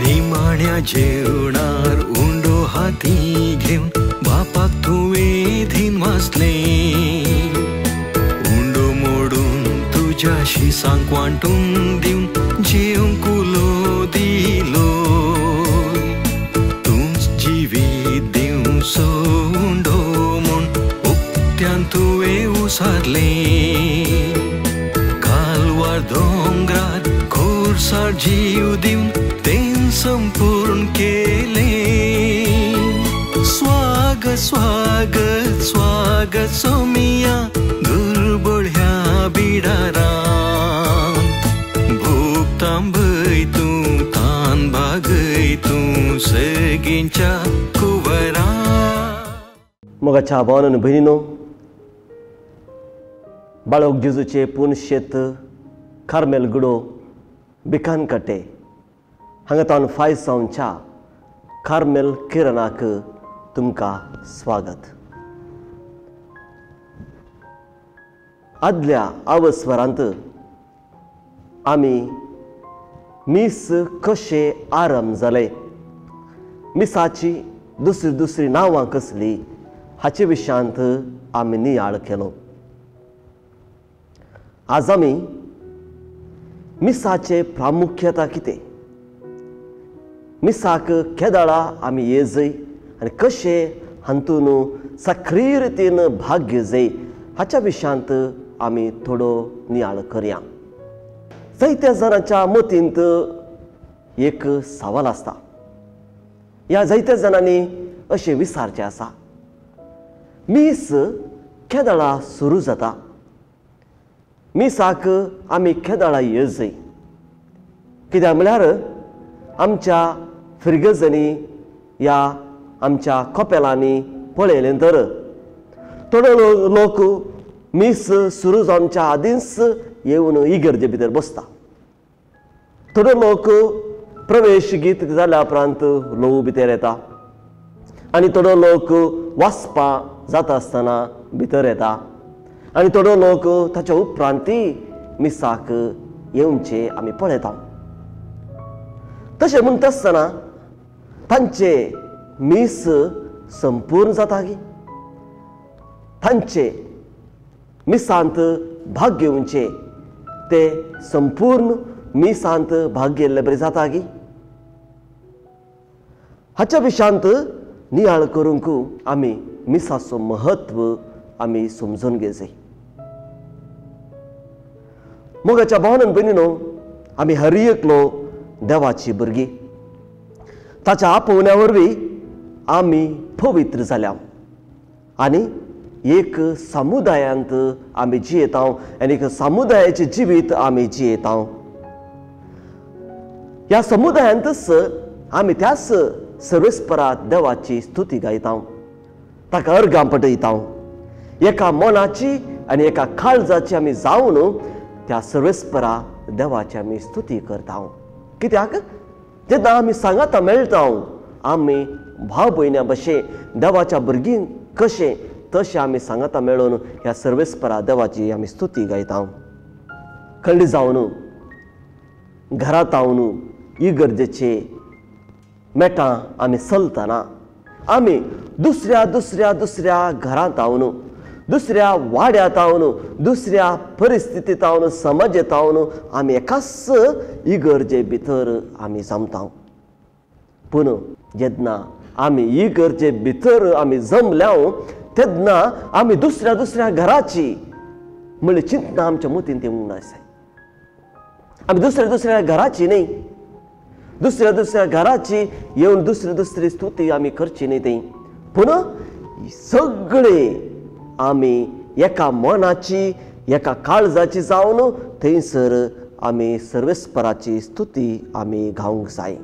निमाण्या जेवणार उंडो हाती घेऊन बापाक तुवें धीन वाचले उंडो मोडून तुझ्याशी सांग वांटून दिवन जेवंक उलो दिलो तुमच जिवीत दिवं सो उंडो म्हूण उक्त्यान तुवें उसारले कालवार दोंगरार खोरसार जीव दिवन तें संपूर्ण केले स्वागत स्वागत स्वागत सोमिया दुर्बळ ह्या बिडारान भूक तांबय तूं तान भागय तूं सगळींच्या कुवरान. मोगाच्या भावांनो भयणीनो, बाळोक जेजूचे पुणशेत कार्मेल गुडो बिकान कट्टे हांगा तावन फायज सावनच्या कार्मेल किरणाक तुमकां स्वागत. आदल्या आवस्वरांत आमी मीस कशे आरंभ जाले, मिसाची दुसरी दुसरी नांवां कसली हाचे विशयांत आमी नियाळ केलो. आज आमी मिसाचे प्रामुख्यता कितें, मिसाक केदाळा आमी येजय आनी कशे हातून सक्रीय रितीन भाग घेवजय हाच्या विशयांत आमी थोडो नियाळ करया. जायत्या जाणांच्या मतींत एक सवाल आसता. ह्या जायत्या जाणांनी अशें विचारचें आसा, मीस केदाळा सुरू जाता, मिसाक आमी केदाळा येवजय. कित्याक म्हळ्यार आमच्या फिरगजनी या आमच्या कपेलांनी पळयलें तर थोडे लोक मीस सुरू जावच्या आदींच येवन इगर्जे भितर बसता. थोडे लोक प्रवेश गीत जाल्या उपरांत लोव भितर येता आनी थोडे लोक वाचपां जाता आसतना भितर येता आनी थोडे लोक ताच्या उपरांतय मिसाक येवचे आमी पळयता. तशें म्हणटा आसतना तांचे मीस संपूर्ण जाता गी, तांचे मिसांत भाग घेवचे ते संपूर्ण मिसांत भाग घेतले बरें जाता गी. हाच्या विशयांत नियाळ करूंक आमी मिसाचो महत्व आमी समजून घेवचें. मोगाच्या भावांनो भयणीनो, आमी हर एकलो देवाची भुरगीं. ताच्या आपोवण्या वरवीं आमी पवित्र जाल्या आनी एक समुदायांत आमी जियेता आनी एक समुदायाचें जिवीत आमी जियेता. ह्या समुदायांतच आमी त्याच सर्वेस्परा देवाची स्तुती गायता, ताका अर्गां पटयता. एका मनाची आनी एका काळजाची आमी जावन त्या सर्वेस्परा देवाची आमी स्तुती करता. कित्याक जेन्ना आमी सांगाता मेळटा आमी भाव भयण्या भशेन देवाच्या भुरगीं कशें तशें आमी सांगाता मेळून ह्या सर्वेस्परा देवाची आमी स्तुती गायता. खंडी जावन घरांत आवन इगर्जेचे मेटां आमी चलतना आमी दुसऱ्या दुसऱ्या दुसऱ्या घरांत आवन दुसऱ्या वाड्यांत आवन दुसऱ्या परिस्थितींत आवन समाजांत आवन आमी एकाच इगर्जे भितर आमी जमता. पूण जेन्ना आमी इगर्जे भितर आमी जमल्या तेन्ना आमी दुसऱ्या दुसऱ्या घराची म्हणली चिंतना आमच्या मतींत येवंक ना. आमी दुसऱ्या दुसऱ्या घराची न्ही, दुसऱ्या दुसऱ्या घराची येवन दुसरी दुसरी स्तुती आमी करची न्ही ती, पूण सगळे आमी एका मनाची एका काळजाची जावन थंयसर आमी सर्वेस्पराची स्तुती आमी गावंक जाय.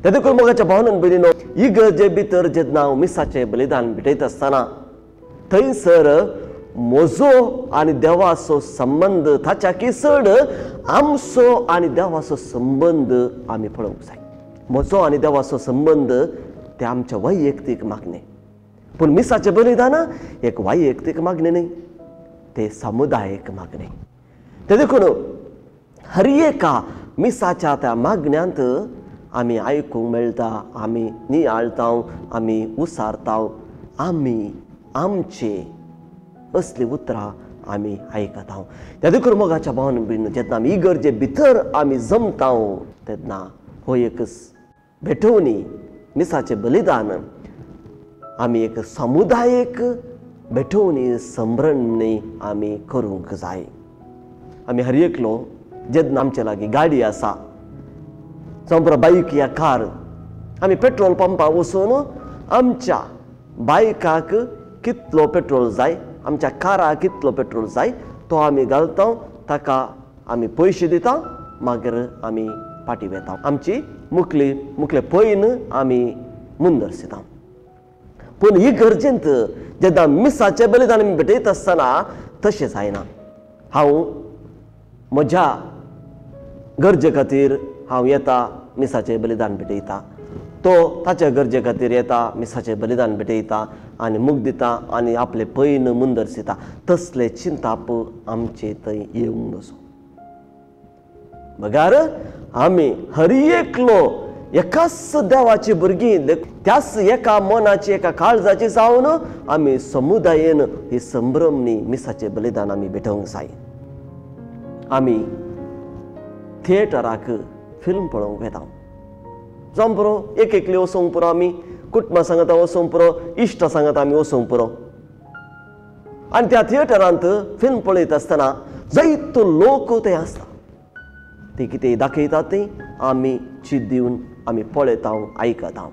ते देखून मोगाच्या भावनान भयणीनो, इगर्जे भितर जेन्ना हांव मिसाचें बलिदान भेटयता आसतना थंयसर म्हजो आनी देवाचो संबंद ताच्या किसड आमचो आनी देवाचो संबंद आमी पळोवंक जाय. म्हजो आनी देवाचो संबंध ते आमच्या वैयक्तीक मागणे, पूण मिसाचें बलिदान एक वैयक्तीक मागणे न्ही, ते समुदायीक मागणे. ते देखून हर एका मिसाच्या त्या मागण्यांत आमी आयकूंक मेळटा, आमी नियाळटा, आमी उसारता, आमी आमचे असली उतरां आमी आयकता. त्या देखून मोगाच्या भावन बीन जेन्ना आमी इगर्जे भितर आमी जमता तेन्ना हो एक भेटवणी मिसाचें बलिदान आमी एक समुदायीक भेटवणी संभ्रमणी आमी करूंक जाय. आमी हर एकलो जेन्ना आमचे लागीं गाडी आसा जावं बायक या कार आमी पेट्रोल पंपार वचून आमच्या बायकाक कितलो पेट्रोल जाय, आमच्या काराक कितलो पेट्रोल जाय तो आमी घालता, ताका आमी पयशे दिता, मागीर आमी पाटी वेता. आमची मुखले पयन आमी मुंदरसिता. पूण ही गरजेंत जेन्ना मिसाचें बलिदान आमी भेटयता आसतना तशें जायना. हांव म्हज्या गरजे खातीर हांव येता मिसाचें बलिदान भेटयता, तो ताच्या गरजे खातीर येता मिसाचें बलिदान भेटयता आनी मूग दिता आनी आपले पयन मुंदरसिता. तसले चिंताप आमचे थंय येवंक नजो. बगार आमी हर एकलो एकाच देवाची भुरगीं, त्याच एका मनाची एका काळजाची जावन आमी समुदायेन ही संभ्रमणी मिसाचें बलिदान आमी भेटोवंक जाय. आमी थिएटराक फिल्म पळोवंक वेता, जावं पुरो एकले वचोंक पुरो, आमी कुटुंबा सांगता वचोंक पुरो, इश्टा सांगता आमी वचोंक पुरो. आनी त्या थिएटरांत फिल्म पळयता आसतना जायतो लोक थंय आसता. ते कितें दाखयतात तें आमी चित दिवन आमी पळयता, आयकता.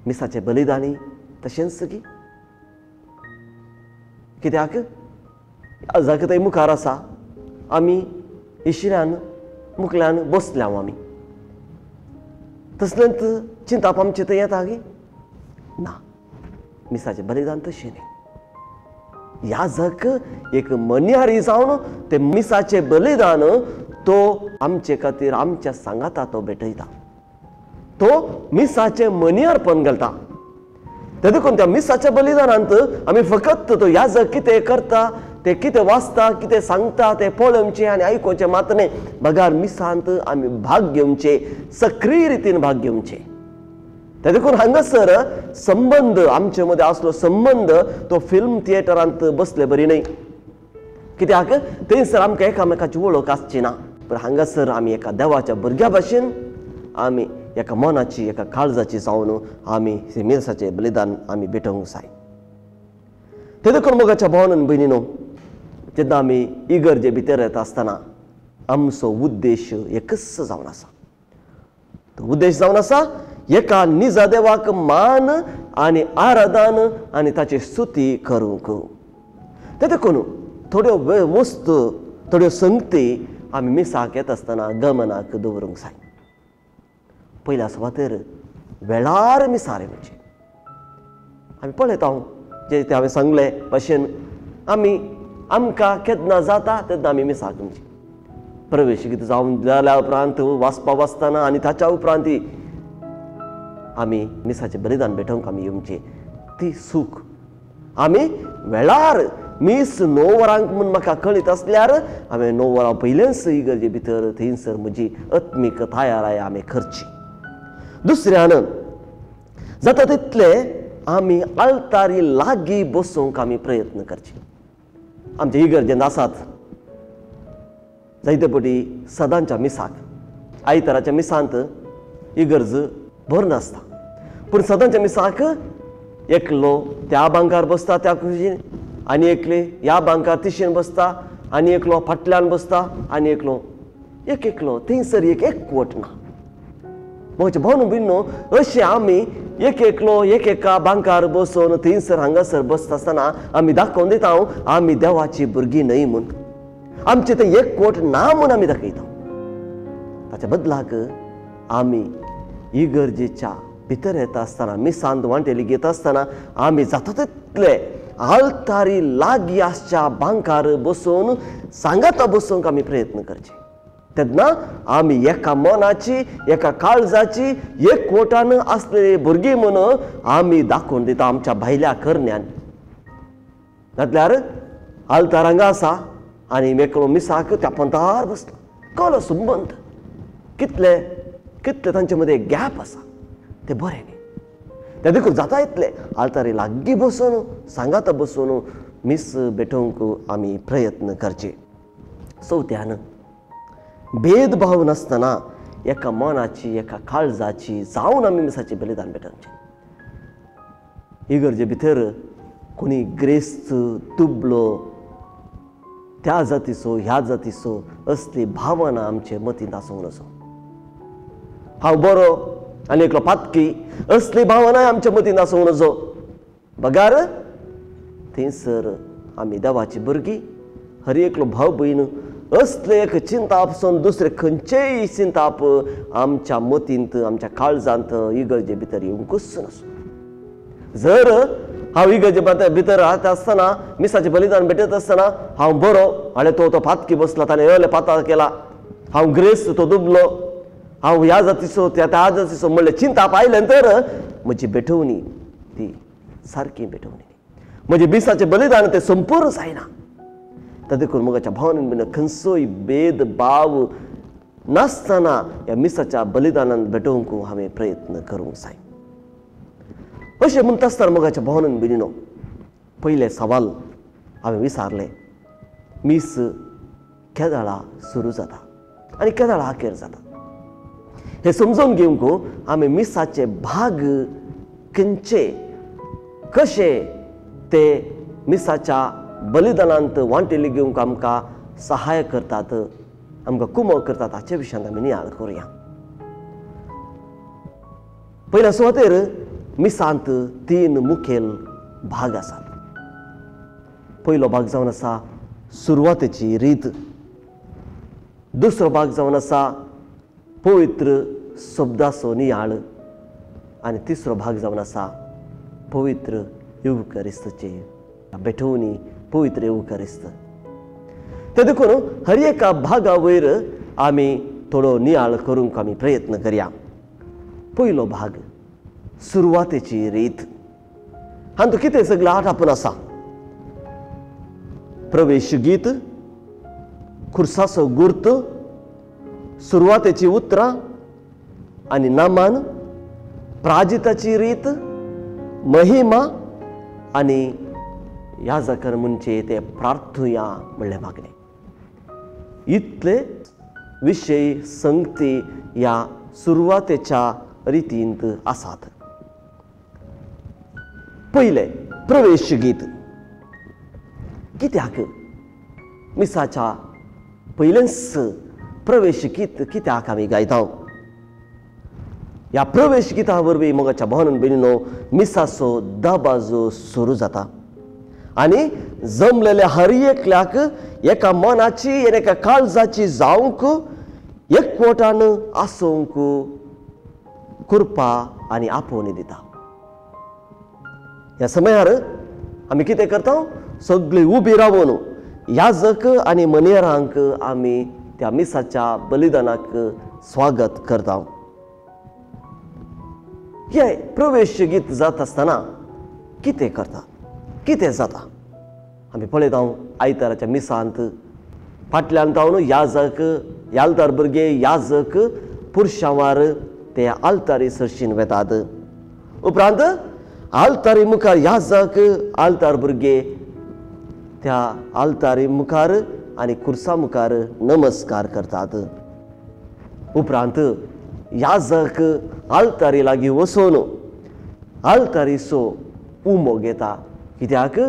मिसाचें बलिदानी तशेंच गी. कित्याक जाका थंय मुखार आसा आमी इशिऱ्यान मुखल्यान बसल्या आमी. तसलेंत चिंताप आमचे थंय येता गी ना. मिसाचें बलिदान तशें न्ही. याजक एक मन्यारी जावन ते मिसाचें बलिदान तो आमचे खातीर आमच्या सांगाता तो भेटयता. तो मिसाचें मनियारपण घालता. ते देखून त्या मिसाच्या बलिदानांत आमी फकत तो याजक कितें करता, ते कितें वाचता, कितें सांगता ते पळोवचें आनी आयकोवचें मात न्ही. बगार मिसांत आमी भाग घेवचे, सक्रीय रितीन भाग घेवचे. ते देखून हांगासर संबंद आमचे मदें आसलो संबंद तो फिल्म थिएटरांत बसले बरी न्ही. कित्याक थंयसर आमकां एकामेकाची वळख आसची ना. पूण हांगासर आमी एका देवाच्या भुरग्या भाशेन आमी एका मनाची एका काळजाची जावन आमी मिसाचें बलिदान आमी भेटोवंक जाय. ते देखून मोगाच्या भावनान भयणीनो, जेन्ना आमी इगर्जे भितर येता आसतना आमचो उद्देश एकच जावन आसा. तो उद्देश जावन आसा एका निजा देवाक मान आनी आराधन आनी ताची स्तुती करूंक. ते देखून थोड्यो वस्तू, थोड्यो संगती आमी मिसाक येता आसतना गमनाक दवरूंक जाय. पयल्या सुवातेर वेळार मिसारे म्हणजे आमी पळयता जे ते हांवें सांगले भशेन आमी आमकां केन्ना जाता तेन्ना आमी मिसाक म्हणजे प्रवेश गीत जावन जाल्या उपरांत वाचपा वाचतना आनी ताच्या उपरांत आमी मिसाचें बलिदान भेटोवंक आमी येवचें. ती सूख आमी वेळार मीस 9 वरांक म्हूण म्हाका कळीत आसल्यार हांवें 9 वरां पयलेंच इगर्जे भितर थंयसर म्हजी आत्मीक तयाराय आमी करची. दुसऱ्यान जाता तितले आमी आल्तारी लागीं बसूंक आमी प्रयत्न करचे. आमचे इगर्जेंत आसात जायते पटी सदांच्या मिसाक आयताराच्या मिसांत इगर्ज भर नासता. पूण सदांच्या मिसाक एकलो त्या बांकार बसता त्या कुशीन, आनी एकले ह्या बांकार तिशेन बसता, आनी एकलो फाटल्यान बसता, आनी एकलो थंयसर एकवट ना. म्हजे भावन भिन्नो अशें आमी एकलो एका बांकार बसून थंयसर हांगासर बसता आसतना आमी दाखोवन दिता आमी देवाची भुरगीं न्हय म्हूण. आमचे थंय एकवट ना म्हूण आमी दाखयता. ताच्या बदलाक आमी इगर्जेच्या भितर येता आसतना मिसांत वांटेली घेता आसतना आमी जाता तितले आल्तारी लागीं आसच्या बांकार बसून सांगाता बसूंक आमी प्रयत्न करचे. तेन्ना आमी एका मनाची एका काळजाची एकवटान आसलेली भुरगीं म्हणून आमी दाखोवन दिता आमच्या भायल्या करण्यान. नातल्यार आल्तार हांगा आसा आनी मेकळो मिसाक त्या पंतार बसलो. कलो संबंद कितले कितले तांचे मदें गॅप आसा ते बरें न्ही. ते देखून जाता इतले आल्तारी लागीं बसून सांगात बसून मीस भेटोवंक आमी प्रयत्न करचे. चवथ्यान भेदभाव नासतना एका मनाची एका काळजाची जावन आमी मिसाचें बलिदान भेटोवचें. इगर्जे भितर कोणी ग्रेस्त तुबलो त्या जातीचो ह्या जातीचो असली भावना आमचे मतींत आसूंक नसो. हांव बरो आनी एकलो पातकी असली भावनाय आमच्या मतींत आसूंक नजो. बगार थंयसर आमी देवाची भुरगीं हर एकलो भाव भयण असले एक चिंताप पसून दुसरे खंयचेय चिंताप आमच्या मतींत आमच्या काळजांत इगर्जे भितर येवंकूच नसो. जर हांव इगर्जे भितर रावता आसतना मिसाचें बलिदान भेटत आसतना हांव बरो आनी तो पातकी बसला ताणें येले पाताळ केला, हांव ग्रेस्त तो दुबलो, हांव ह्या जातीचो त्या जातीचो म्हणलें चिंताप आयलें तर म्हजी भेटवणी ती सारकी भेटवणी न्ही. म्हजें मिसाचें बलिदान तें संपूर्ण जायना. ताका देखून मोगाच्या भावनेन बीन खंयचोय भेदभाव नासतना ह्या मिसाच्या बलिदानान भेटोवंक हांवें प्रयत्न करूंक जाय. अशें म्हणटा आसतना मोगाच्या भावनेन बिनिनो पयले सवाल हांवें विचारले, मीस केदाळा सुरू जाता आनी केदाळा आखेर जाता. हे समजून घेवंक आमी मिसाचे भाग खंयचे कशे ते मिसाच्या बलिदानांत वांटेली घेवंक आमकां सहाय करतात, आमकां कुमक करतात हाचे विशयान आमी नियाळ करुया. पयल्या सुवातेर मिसांत 3 मुखेल भाग आसात. पयलो भाग जावन आसा सुरवातेची रीत, दुसरो भाग जावन आसा पवित्र शब्दाचो नियाळ आनी तिसरो भाग जावन आसा पवित्र युवकरिस्तचे भेटवणी पवित्र युवकरिस्त. ते देखून हर एका भागा वयर आमी थोडो नियाळ करूंक आमी प्रयत्न करया. पयलो भाग सुरवातेची रीत. हातूंत कितें सगळें आटापून आसा. प्रवेश गीत, खुर्साचो गुर्त, सुरवातेची उतरां आनी नामान, प्राजिताची रीत, महिमा आनी याजकान म्हणचे ते प्रार्थुया म्हणलें मागणें. इतले विशय संगती ह्या सुरवातेच्या रितींत आसात. पयले प्रवेश गीत. कित्याक मिसाच्या पयलेंच प्रवेश गीत कित्याक आमी गायता. ह्या प्रवेश गिता वरवीं मोगाच्या भावनेन बेनिनो मिसाचो दबाजो सुरू जाता आनी जमलेल्या हर एकल्याक एका मनाची आनी एका काळजाची जावंक एकवटान आसूंक कृपा आनी आपोवणी दिता. ह्या समयार आमी कितें करता, सगळीं उबी रावून याजक आनी मनेरांक आमी त्या मिसाच्या बलिदानाक स्वागत करता. हे प्रवेश गीत जात आसतना कितें करता, कितें जाता आमी पळयता. आयताराच्या मिसांत फाटल्यान जावन याजक आल्तार भुरगे याजक पुरुशांवार ते आल्तारी सरशीन वेतात. उपरांत आल्तारी मुखार याजक आल्तार भुरगे त्या आल्तारी मुखार आनी खुर्सा मुखार नमस्कार करतात. उपरांत याजक आल्तारी लागीं वचून आल्तारीचो उमो घेता. कित्याक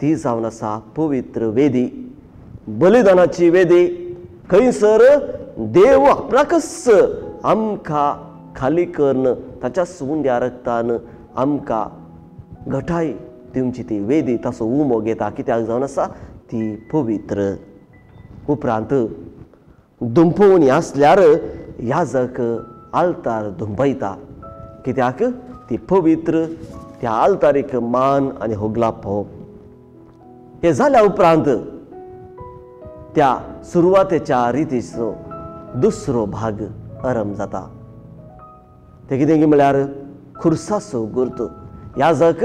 ती जावन आसा पवित्र वेदी, बलिदानाची वेदी. खंयसर देव आपणाकच आमकां खाली करून ताच्या सुंड्या रक्तान आमकां घटाय दिवची ती वेदी ताचो उमो घेता. कित्याक जावन आसा ती पवित्र. उपरांत दुंपवणी आसल्यार याजक आल्तार दुंबयता. कित्याक ती पवित्र, त्या आल्तारीक मान आनी होगलापो. हे जाल्या उपरांत त्या सुरवातेच्या रितीचो दुसरो भाग आरंभ जाता. ते कितें म्हळ्यार खुर्साचो गुर्त. याजक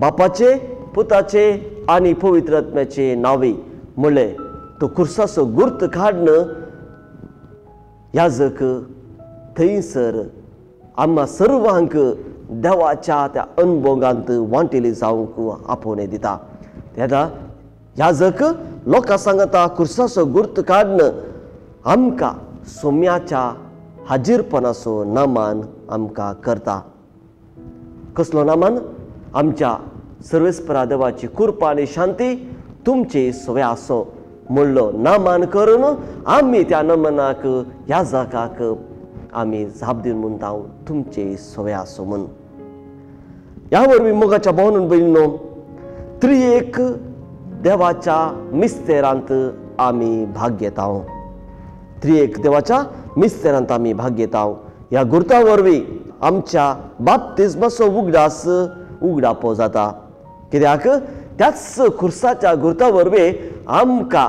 बापाचे, पुताचे आनी पवित्र आत्म्याचे नावे म्हणलें तो खुर्साचो गुर्त काडन याजक थंयसर आम्हा सर्वांक देवाच्या त्या अनुभवांत वांटेली जावंक आपोवणे दिता. तेदा याजक लोकां सांगता खुर्साचो गुर्त काडन आमकां सोम्याच्या हाजीरपणाचो नामान आमकां करता. कसलो नामान? आमच्या सर्वेस्परा देवाची कृपा आनी शांती तुमचे सवय आसो म्हणलो नामान करून आमी त्या नमनाक याजकाक आमी जाप दिवन म्हणटा तुमचे सवय आसो म्हूण. ह्या वरवीं मोगाच्या भोवून भयणीनो, त्रिएक देवाच्या मिस्तेरांत आमी भाग घेता. त्रिएक देवाच्या मिस्तेरांत आमी भाग घेता. ह्या गुर्ता वरवीं आमच्या बाप्तिस्माचो उगडास उगडापो जाता. कित्याक त्याच खुर्साच्या गुर्ता वरवीं आमकां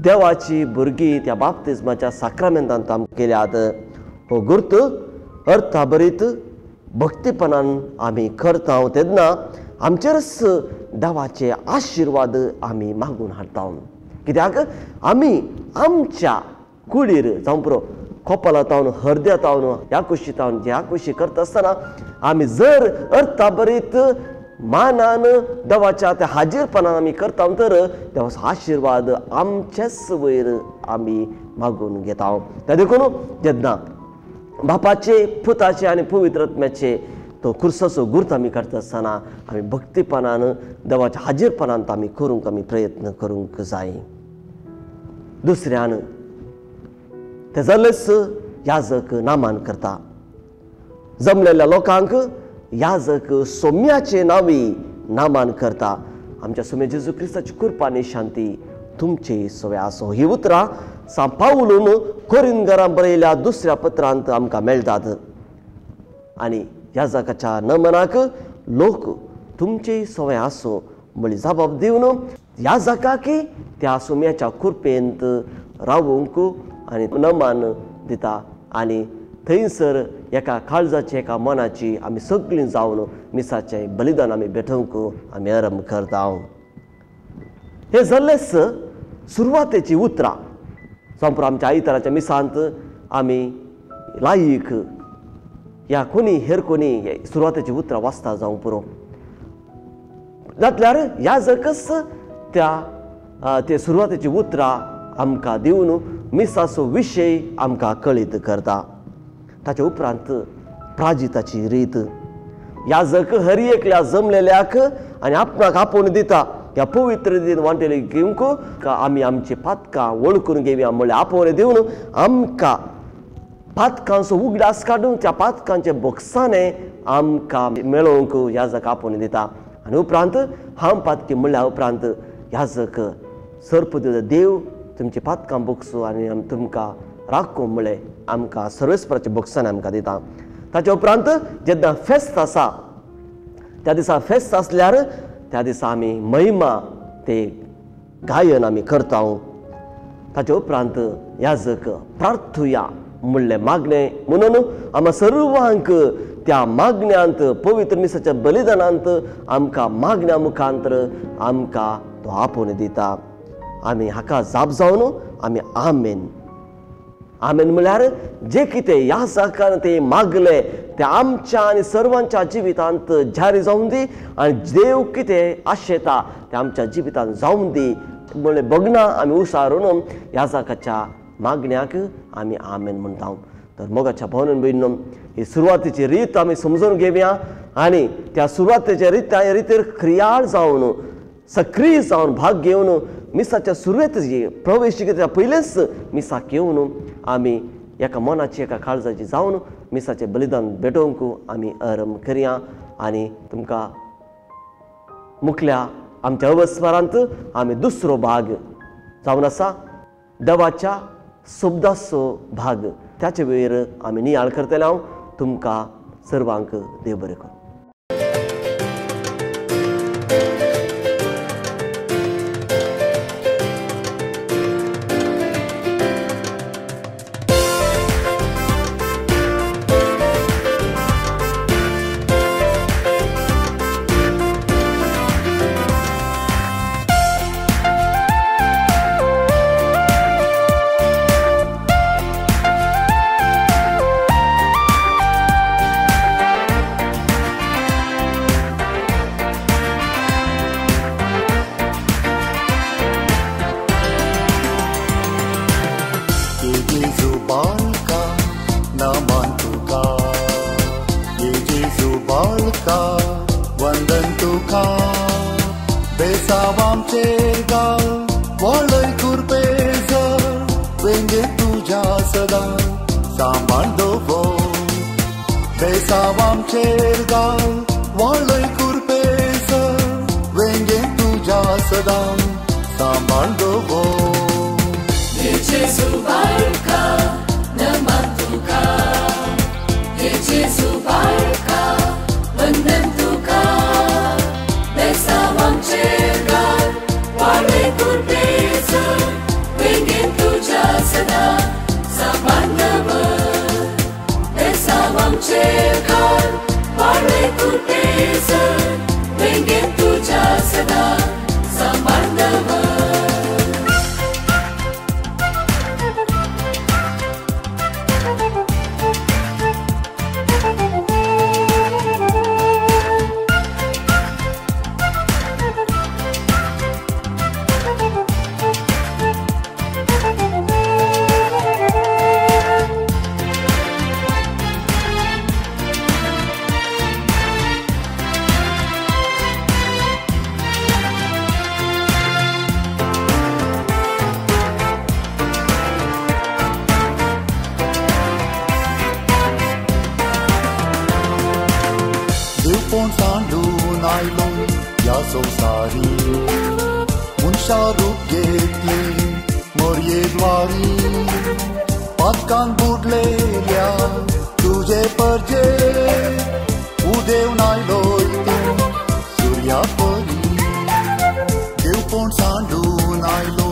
देवाची भुरगीं त्या बाप्तिस्माच्या साक्रामेंतांत आमकां केल्यात. हो गुर्त अर्थाभरीत भक्तीपणान आमी करता तेन्ना आमचेरच देवाचे आशिर्वाद आमी मागून हाडटा. कित्याक आमी आमच्या कुडीर जावं पुरो खोपला तावन हृदया तावन ह्या कुशी तावन ह्या कुशी करता आसतना आमी जर अर्थाभरीत मानान देवाच्या त्या हाजीरपणान आमी करता तर देवाचो आशिर्वाद आमचेच वयर आमी मागून घेता. त्या देखून जेन्ना बापाचे पुताचे आनी पवित्र आत्म्याचे तो खुर्साचो गुर्त आमी करता आसतना आमी भक्तीपणान देवाच्या हाजीरपणांत आमी करूंक आमी प्रयत्न करूंक जाय. दुसऱ्यान ते जालेच याजक नामान करता. जमलेल्या लोकांक याजक सोम्याचे नावी नामान करता. आमच्या सोम्या जेजू क्रिस्ताची कृपा आनी शांती तुमचे सवय आसो. ही उतरां सा पावलून कोरिंथांक बरयल्या दुसऱ्या पत्रांत आमकां मेळटात. आनी याजकाच्या नमनाक लोक तुमचे सवय आसो म्हळी जबाब दिवन याजकाक त्या सोम्याच्या कृपेंत रावूंक आनी नमान दिता. आनी थंयसर एका काळजाची एका मनाची आमी सगळीं जावन मिसाचें बलिदान आमी भेटोवंक आमी आरंभ करता. हे जाल्लेच सुरवातेची उतरां जावं आमच्या आयताराच्या मिसांत आमी लायीक या कोणी हेर कोणी सुरवातेची उतरां वाचता जावं पुरो जातल्यार याजकच ते सुरवातेची उतरां आमकां दिवन मिसाचो विशय आमकां कळीत करता. ताचे उपरांत प्राजिताची रीत याजक हर एकल्या जमलेल्याक आनी आपणाक आपोवन दिता. ह्या पवित्र रीतीन वांटेली घेवंक आमी आमची पातकां वळखून घेवया म्हणलें आपोवणें दिवन आमकां पातकांचो उगडास काडून त्या पातकांचे बोक्साने आमकां मेळोवंक याजक आपोवन दिता. आनी उपरांत हांव पातकी म्हणल्या उपरांत याजक सर्प देव तुमची पातकां बोक्सू आनी तुमकां राखूं म्हणलें आमकां सर्वेस्पराच्या बोक्साने आमकां दिता. ताचे उपरांत जेन्ना फेस्त आसा त्या दिसा फेस्त आसल्यार त्या दिसा आमी महिमा ते गायन आमी करता. ताचे उपरांत याजक प्रार्थुया म्हणलें मागणें म्हणून आमी सर्वांक त्या मागण्यांत पवित्र मिसाच्या बलिदानांत आमकां मागण्या मुखांतर आमकां तो आपोवन दिता. आमी हाका जाप जावन आमी आमेन आमेन म्हळ्यार जे कितें याजकान ते मागले ते आमच्या आनी सर्वांच्या जिवितांत जारी जावं दी आनी देव कितें आशेता ते आमच्या जिवितांत जावं दी म्हणलें बगना आमी उसारून याजकाच्या मागण्याक आमी आमेन म्हणटा. तर मोगाच्या भोवून भयणीनो, ही सुरवातेची रीत आमी समजून घेवया आनी त्या सुरवातेच्या रितीर क्रियाळ जावन सक्रीय जावन भाग घेवन मिसाच्या सुरवेची प्रवेशिकेच्या पयलेच मिसाक येवन आमी एका मनाची एका काळजाची जावन मिसाचें बलिदान भेटोवंक आमी आरंभ करया. आनी तुमकां मुखल्या आमच्या अवस्वरांत आमी दुसरो भाग जावन आसा देवाच्या शब्दाचो भाग. त्याचे वयर आमी नियाळ करतले. हांव तुमकां सर्वांक देव बरें करूं. सांभाळदो बेसावाम चेरगाळ वाळय कुरपेस वेंगे तुझ्या सदा सांभाळदो Jesu barka namatuka Jesu barka menentuka Besawam cergar wale kurbeza Wengin tuja sada sabandava Besawam cergar wale kurbeza Wengin tuja sada sabandava Dupon sandu nailo ya sosari Munsharuk getli moryedwari Patkan budlelia tuje parje Udev nailo tu surya pari Dupon sandu nailo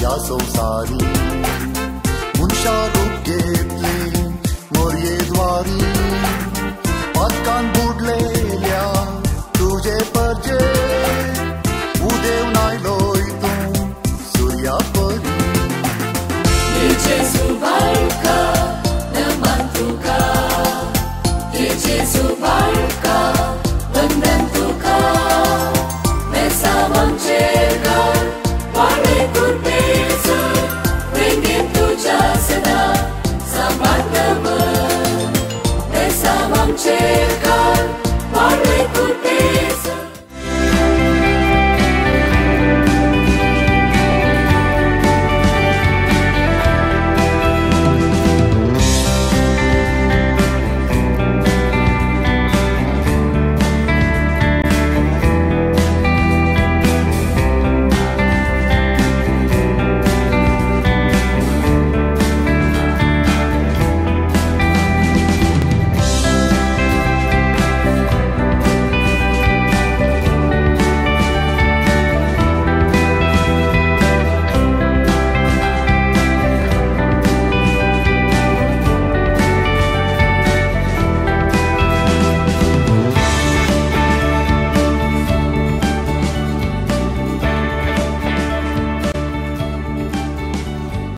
ya sosari Munsharuk getli moryedwari Patkan budlelia tuje parje Udev nailoi tu surya pari Jesu barka namantuka Jesu barka menentuka Besawam cergar wale kurbeza Wengin tuja sada sabandava Besawam cergar wale kurbeza